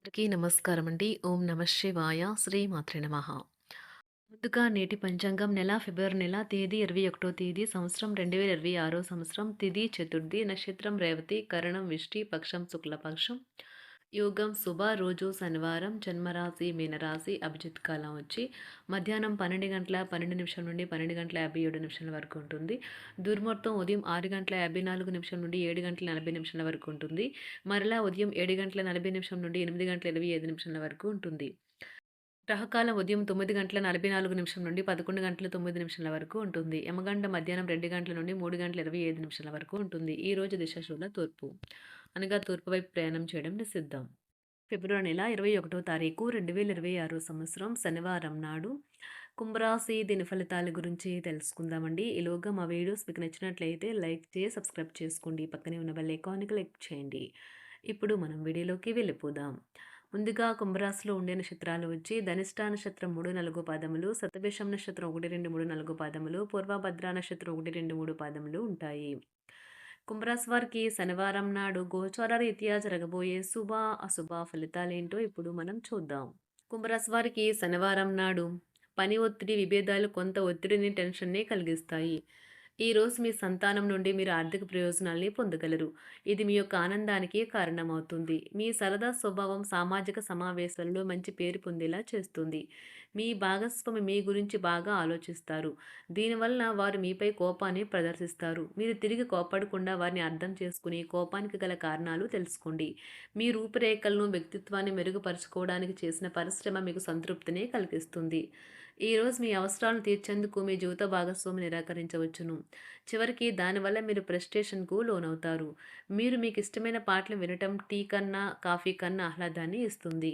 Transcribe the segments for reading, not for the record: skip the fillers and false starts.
అందరికీ నమస్కారం అండి. ఓం నమ శివాయ. శ్రీమాత్రే నమః. ముందుగా నేటి పంచాంగం నెల ఫిబ్రవరి నెల తేదీ 21 తేదీ సంవత్సరం 2026 సంవత్సరం తిథి చతుర్థి నక్షత్రం రేవతి కరణం విష్టి పక్షం శుక్లపక్షం యోగం శుభ రోజు శనివారం జన్మరాశి మీనరాశి అభిజిత్ కాలం వచ్చి మధ్యాహ్నం 12 గంటల 12 నిమిషం నుండి 12 గంటల 57 నిమిషాల వరకు ఉంటుంది. దుర్ముహూర్తం ఉదయం 6 గంటల 54 నిమిషం నుండి 7 గంటల 40 నిమిషాల వరకు ఉంటుంది. మరలా ఉదయం 7 గంటల 40 నిమిషం నుండి 8 గంటల 25 నిమిషాల వరకు ఉంటుంది. గ్రహకాలం ఉదయం 9 గంటల 44 నిమిషం నుండి 11 గంటల 9 నిమిషాల వరకు ఉంటుంది. యమగంట మధ్యాహ్నం 2 గంటల నుండి 3 గంటల 25 నిమిషాల వరకు ఉంటుంది. ఈ రోజు దిశ శూల తూర్పు, అనగా తూర్పు వైపు ప్రయాణం చేయడం నిషిద్ధం. ఫిబ్రవరి నెల 21 తారీఖు 2026 సంవత్సరం శనివారం నాడు కుంభరాశి దీని ఫలితాల గురించి తెలుసుకుందామండి. ఈలోగా మా వీడియోస్ మీకు నచ్చినట్లయితే లైక్ చేసి సబ్స్క్రైబ్ చేసుకోండి. పక్కనే ఉన్న బెల్ ఐకాన్ని క్లిక్ చేయండి. ఇప్పుడు మనం వీడియోలోకి వెళ్ళిపోదాం. ముందుగా కుంభరాశిలో ఉండే నక్షత్రాలు వచ్చి ధనిష్ట నక్షత్రం 3, 4 పాదములు, శతభిషం నక్షత్రం 1, 2, 3, 4 పాదములు, పూర్వభద్ర నక్షత్రం 1, 2, 3 పాదములు ఉంటాయి. కుంభరాశి వారికి శనివారం నాడు గోచార రీత్యా జరగబోయే శుభ అశుభ ఫలితాలేంటో ఇప్పుడు మనం చూద్దాం. కుంభరాశి వారికి శనివారం నాడు పని ఒత్తిడి, విభేదాలు కొంత ఒత్తిడిని, టెన్షన్ని కలిగిస్తాయి. ఈరోజు మీ సంతానం నుండి మీరు ఆర్థిక ప్రయోజనాల్ని పొందగలరు. ఇది మీ యొక్క ఆనందానికి కారణమవుతుంది. మీ సరదా స్వభావం సామాజిక సమావేశాల్లో మంచి పేరు పొందేలా చేస్తుంది. మీ భాగస్వామి మీ గురించి బాగా ఆలోచిస్తారు. దీనివలన వారు మీపై కోపాన్ని ప్రదర్శిస్తారు. మీరు తిరిగి కోపడకుండా వారిని అర్థం చేసుకుని కోపానికి గల కారణాలు తెలుసుకోండి. మీ రూపురేఖలను, వ్యక్తిత్వాన్ని మెరుగుపరుచుకోవడానికి చేసిన పరిశ్రమ మీకు సంతృప్తిని కలిగిస్తుంది. ఈరోజు మీ అవసరాలను తీర్చేందుకు మీ జీవిత భాగస్వామి నిరాకరించవచ్చును. చివరికి దానివల్ల మీరు ఫ్రస్ట్రేషన్కు లోనవుతారు. మీరు మీకు ఇష్టమైన పాటలు వినటం టీ కన్నా, కాఫీ కన్నా ఆహ్లాదాన్ని ఇస్తుంది.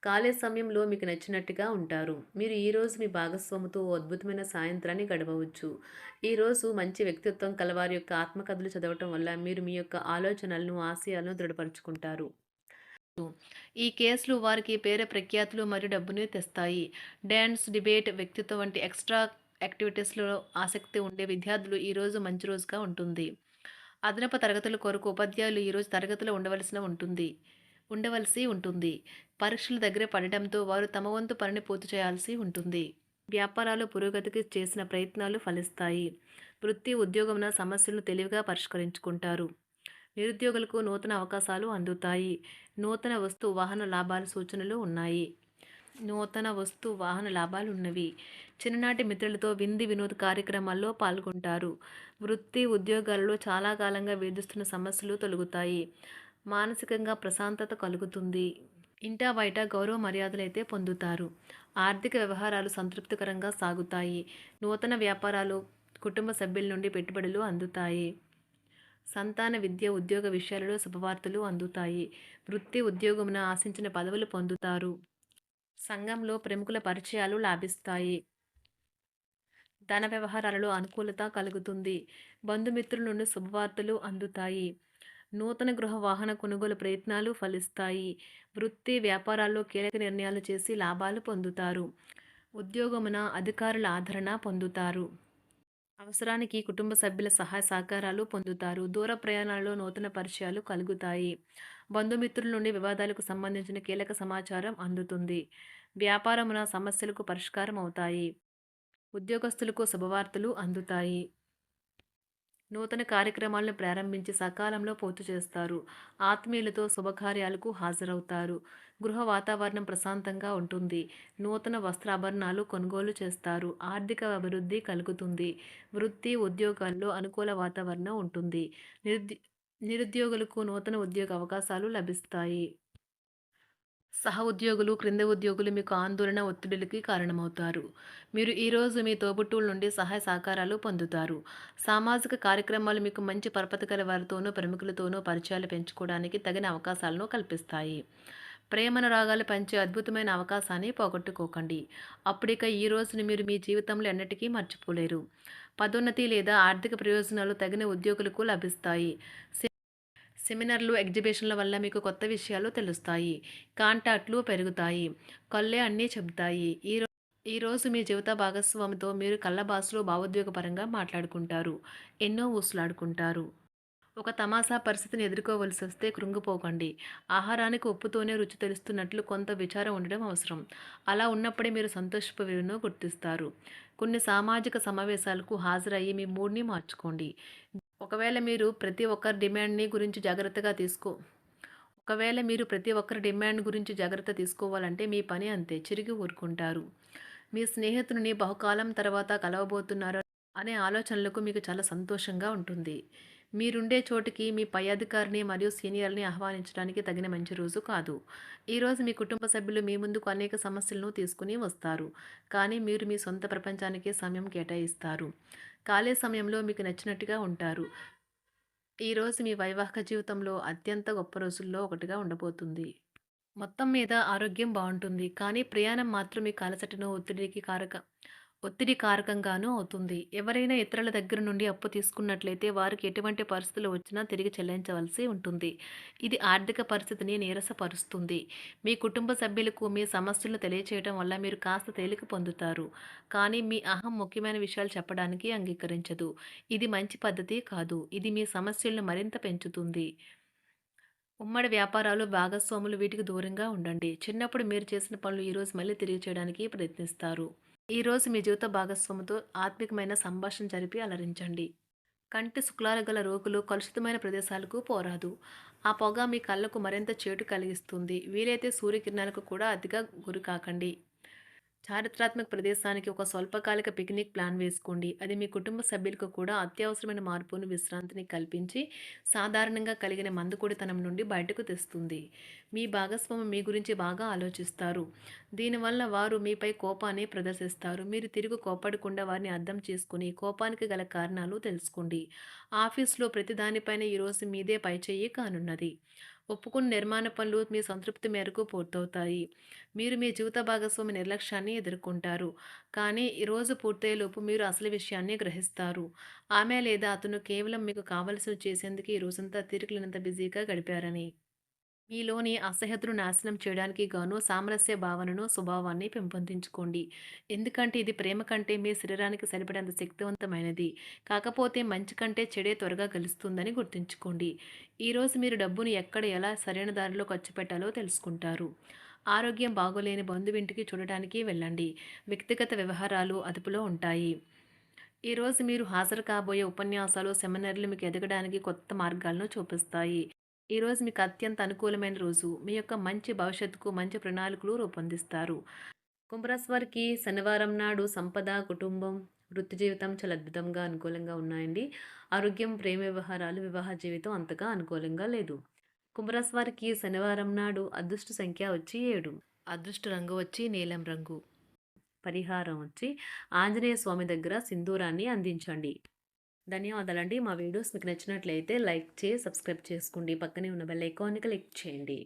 ఖాళీ సమయంలో మీకు నచ్చినట్టుగా ఉంటారు. మీరు ఈరోజు మీ భాగస్వామితో ఓ అద్భుతమైన సాయంత్రాన్ని గడపవచ్చు. ఈరోజు మంచి వ్యక్తిత్వం కలవారి యొక్క ఆత్మకథలు చదవటం వల్ల మీరు మీ యొక్క ఆలోచనలను, ఆశయాలను దృఢపరుచుకుంటారు. ఈ కేసులు వారికి పేరు ప్రఖ్యాతులు మరియు డబ్బుని తెస్తాయి. డ్యాన్స్, డిబేట్, వ్యక్తిత్వం వంటి ఎక్స్ట్రా యాక్టివిటీస్లో ఆసక్తి ఉండే విద్యార్థులు ఈరోజు మంచి రోజుగా ఉంటుంది. అదనపు తరగతుల కొరకు ఉపాధ్యాయులు ఈరోజు తరగతిలో ఉండవలసి ఉంటుంది. పరీక్షలు దగ్గర పడటంతో వారు తమ వంతు పనిని పూర్తి చేయాల్సి ఉంటుంది. వ్యాపారాలు పురోగతికి చేసిన ప్రయత్నాలు ఫలిస్తాయి. వృత్తి, ఉద్యోగమున సమస్యలను తెలివిగా పరిష్కరించుకుంటారు. నిరుద్యోగులకు నూతన అవకాశాలు అందుతాయి. నూతన వస్తు వాహన లాభాల సూచనలు ఉన్నాయి. ఉన్నవి. చిన్ననాటి మిత్రులతో వినోద కార్యక్రమాల్లో పాల్గొంటారు. వృత్తి, ఉద్యోగాలలో చాలా కాలంగా వేధిస్తున్న సమస్యలు తొలగుతాయి. మానసికంగా ప్రశాంతత కలుగుతుంది. ఇంటా బయట గౌరవ మర్యాదలైతే పొందుతారు. ఆర్థిక వ్యవహారాలు సంతృప్తికరంగా సాగుతాయి. నూతన వ్యాపారాలు, కుటుంబ సభ్యుల నుండి పెట్టుబడులు అందుతాయి. సంతాన విద్య, ఉద్యోగ విషయాలలో శుభవార్తలు అందుతాయి. వృత్తి, ఉద్యోగమున ఆశించిన పదవులు పొందుతారు. సంఘంలో ప్రముఖుల పరిచయాలు లాభిస్తాయి. ధన వ్యవహారాలలో అనుకూలత కలుగుతుంది. బంధుమిత్రుల నుండి శుభవార్తలు అందుతాయి. నూతన గృహ వాహన కొనుగోలు ప్రయత్నాలు ఫలిస్తాయి. వృత్తి, వ్యాపారాల్లో కీలక నిర్ణయాలు చేసి లాభాలు పొందుతారు. ఉద్యోగమున అధికారుల ఆదరణ పొందుతారు. అవసరానికి కుటుంబ సభ్యుల సహాయ సహకారాలు పొందుతారు. దూర ప్రయాణాలలో నూతన పరిచయాలు కలుగుతాయి. బంధుమిత్రుల నుండి వివాదాలకు సంబంధించిన కీలక సమాచారం అందుతుంది. వ్యాపారమున సమస్యలకు పరిష్కారం అవుతాయి. ఉద్యోగస్తులకు శుభవార్తలు అందుతాయి. నూతన కార్యక్రమాలను ప్రారంభించి సకాలంలో పూర్తి చేస్తారు. ఆత్మీయులతో శుభకార్యాలకు హాజరవుతారు. గృహ వాతావరణం ప్రశాంతంగా ఉంటుంది. నూతన వస్త్రాభరణాలు కొనుగోలు చేస్తారు. ఆర్థిక అభివృద్ధి కలుగుతుంది. వృత్తి, ఉద్యోగాల్లో అనుకూల వాతావరణం ఉంటుంది. నిరుద్యోగులకు నూతన ఉద్యోగ అవకాశాలు లభిస్తాయి. సహ ఉద్యోగులు, క్రింద ఉద్యోగులు మీకు ఆందోళన, ఒత్తిడులకి కారణమవుతారు. మీరు ఈరోజు మీ తోబుట్టువుల నుండి సహాయ సహకారాలు పొందుతారు. సామాజిక కార్యక్రమాలు మీకు మంచి పరపతి గల వారితోనూ, ప్రముఖులతోనూ పరిచయాలు పెంచుకోవడానికి తగిన అవకాశాలను కల్పిస్తాయి. ప్రేమనురాగాలు పంచే అద్భుతమైన అవకాశాన్ని పోగొట్టుకోకండి. అప్పుడిక ఈ రోజుని మీరు మీ జీవితంలో ఎన్నటికీ మర్చిపోలేరు. పదోన్నతి లేదా ఆర్థిక ప్రయోజనాలు తగిన ఉద్యోగులకు లభిస్తాయి. సెమినార్లు, ఎగ్జిబిషన్ల వల్ల మీకు కొత్త విషయాలు తెలుస్తాయి. కాంటాక్ట్లు పెరుగుతాయి. కళ్ళే అన్నీ చెబుతాయి. ఈరోజు మీ జీవిత భాగస్వామితో మీరు కళ్ళ భాషలో భావోద్వేగపరంగా మాట్లాడుకుంటారు. ఎన్నో ఊసులాడుకుంటారు. ఒక తమాషా పరిస్థితిని ఎదుర్కోవలసొస్తే కృంగిపోకండి. ఆహారానికి ఉప్పుతోనే రుచి తెలుస్తున్నట్లు కొంత విచారం ఉండడం అవసరం. అలా ఉన్నప్పుడే మీరు సంతోషపు విలువను గుర్తిస్తారు. కొన్ని సామాజిక సమావేశాలకు హాజరయ్యి మీ మూడ్‌ని మార్చుకోండి. ఒకవేళ మీరు ప్రతి ఒక్కరి డిమాండ్‌ని గురించి జాగ్రత్తగా తీసుకో ఒకవేళ మీరు ప్రతి ఒక్కరి డిమాండ్ గురించి జాగ్రత్త తీసుకోవాలంటే మీ పని అంతే. చిరిగి ఊరుకుంటారు. మీ స్నేహితుడిని బహుకాలం తర్వాత కలవబోతున్నారు అనే ఆలోచనలకు మీకు చాలా సంతోషంగా ఉంటుంది. మీరుండే చోటికి మీ పై అధికారిని మరియు సీనియర్‌ని ఆహ్వానించడానికి తగిన మంచి రోజు కాదు. ఈరోజు మీ కుటుంబ సభ్యులు మీ ముందుకు అనేక సమస్యలను తీసుకుని వస్తారు. కానీ మీరు మీ సొంత ప్రపంచానికే సమయం కేటాయిస్తారు. ఖాళీ సమయంలో మీకు నచ్చినట్టుగా ఉంటారు. ఈరోజు మీ వైవాహిక జీవితంలో అత్యంత గొప్ప రోజుల్లో ఒకటిగా ఉండబోతుంది. మొత్తం మీద ఆరోగ్యం బావుంటుంది. కానీ ప్రయాణం మాత్రం మీకు అలసటను, ఒత్తిడి కారకంగానూ అవుతుంది. ఎవరైనా ఇతరుల దగ్గర నుండి అప్పు తీసుకున్నట్లయితే వారికి ఎటువంటి పరిస్థితులు వచ్చినా తిరిగి చెల్లించవలసి ఉంటుంది. ఇది ఆర్థిక పరిస్థితిని నీరసపరుస్తుంది. మీ కుటుంబ సభ్యులకు మీ సమస్యలను తెలియచేయడం వల్ల మీరు కాస్త తేలిక పొందుతారు. కానీ మీ అహం ముఖ్యమైన విషయాలు చెప్పడానికి అంగీకరించదు. ఇది మంచి పద్ధతి కాదు. ఇది మీ సమస్యలను మరింత పెంచుతుంది. ఉమ్మడి వ్యాపారాలు, భాగస్వాములు వీటికి దూరంగా ఉండండి. చిన్నప్పుడు మీరు చేసిన పనులు ఈరోజు మళ్ళీ తిరిగి చేయడానికి ప్రయత్నిస్తారు. ఈరోజు మీ జీవిత భాగస్వామితో ఆత్మికమైన సంభాషణ జరిపి అలరించండి. కంటి శుక్లాలు గల రోగులు కలుషితమైన ప్రదేశాలకు పోరాదు. ఆ పొగ మీ కళ్ళకు మరింత చేటు కలిగిస్తుంది. వీలైతే సూర్యకిరణాలకు కూడా అతిగా గురికాకండి. చారిత్రాత్మక ప్రదేశానికి ఒక స్వల్పకాలిక పిక్నిక్ ప్లాన్ వేసుకోండి. అది మీ కుటుంబ సభ్యులకు కూడా అత్యవసరమైన మార్పును, విశ్రాంతిని కల్పించి సాధారణంగా కలిగిన మందుకొడితనం నుండి బయటకు తెస్తుంది. మీ భాగస్వామి మీ గురించి బాగా ఆలోచిస్తారు. దీనివల్ల వారు మీపై కోపాన్ని ప్రదర్శిస్తారు. మీరు తిరిగి కోపడకుండా వారిని అర్థం చేసుకుని కోపానికి గల కారణాలు తెలుసుకోండి. ఆఫీస్లో ప్రతి దానిపైన ఈరోజు మీదే పైచేయి కానున్నది. ఒప్పుకున్న నిర్మాణ పనులు మీ సంతృప్తి మేరకు పూర్తవుతాయి. మీరు మీ జీవిత భాగస్వామి నిర్లక్ష్యాన్ని ఎదుర్కొంటారు. కానీ ఈరోజు పూర్తయ్యేలోపు మీరు అసలు విషయాన్ని గ్రహిస్తారు. ఆమె లేదా అతను కేవలం మీకు కావలసినవి చేసేందుకు ఈ రోజంతా తీరికలేనంత బిజీగా గడిపారని. మీలోని అసహ్యతను నాశనం చేయడానికి గాను సామరస్య భావనను, స్వభావాన్ని పెంపొందించుకోండి. ఎందుకంటే ఇది ప్రేమ కంటే మీ శరీరానికి సరిపడేంత శక్తివంతమైనది. కాకపోతే మంచి కంటే చెడే త్వరగా గెలుస్తుందని గుర్తుంచుకోండి. ఈరోజు మీరు డబ్బును ఎక్కడ ఎలా సరైన దారిలో ఖర్చు పెట్టాలో తెలుసుకుంటారు. ఆరోగ్యం బాగోలేని బంధువింటికి చూడటానికి వెళ్ళండి. వ్యక్తిగత వ్యవహారాలు అదుపులో ఉంటాయి. ఈరోజు మీరు హాజరు కాబోయే ఉపన్యాసాలు, సెమినార్లు మీకు ఎదగడానికి కొత్త మార్గాలను చూపిస్తాయి. ఈరోజు మీకు అత్యంత అనుకూలమైన రోజు. మీ యొక్క మంచి భవిష్యత్తుకు మంచి ప్రణాళికలు రూపొందిస్తారు. కుంభరాశి వారికి శనివారం నాడు సంపద, కుటుంబం, వృత్తి జీవితం చాలా అద్భుతంగా అనుకూలంగా ఉన్నాయండి. ఆరోగ్యం, ప్రేమ వ్యవహారాలు, వివాహ జీవితం అంతగా అనుకూలంగా లేదు. కుంభరాశి వారికి శనివారం నాడు అదృష్ట సంఖ్య వచ్చి 7. అదృష్ట రంగు వచ్చి నీలం రంగు. పరిహారం వచ్చి ఆంజనేయ స్వామి దగ్గర సింధూరాన్ని అందించండి. ధన్యవాదాలండి. మా వీడియోస్ మీకు నచ్చినట్లయితే లైక్ చేసి, సబ్స్క్రైబ్ చేసుకోండి. పక్కనే ఉన్న బెల్ ఐకాన్‌ని క్లిక్ చేయండి.